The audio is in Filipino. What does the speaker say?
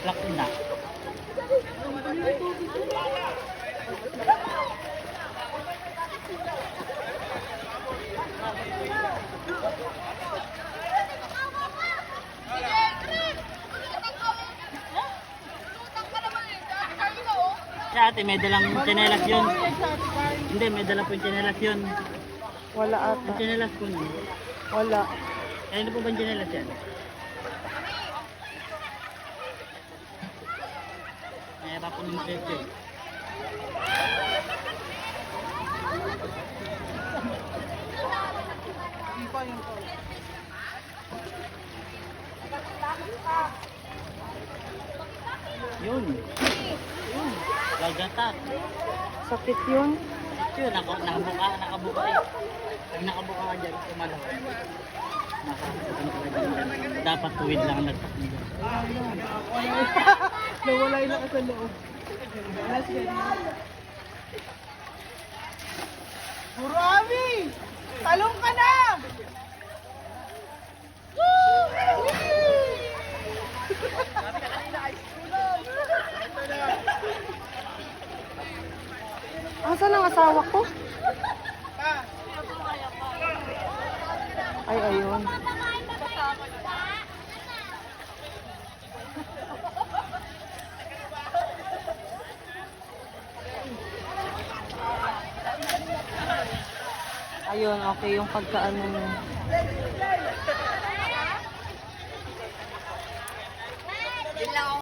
Plak na. Si ate, may dalang tsinelas yun. Hindi, may dalang po yung tsinelas yun. Wala Yung ata. tsinelas po yun. Wala. Ano po ba yung tsinelas yan? Mayroon po ng safety. Yun. Yun. Gagatat. Sakit yun. Yun, nakabuka eh. Pag nakabuka ka dyan, kumalaw. Nakakabukan talaga dyan. Dapat tuwid lang ang nagtakbo dyan. Nawalay na ka sa loob. Puro Ami! Talong ka na! Asan ang asawa ko? Ay, ayun. Ayun, okay yung pagkaano niya.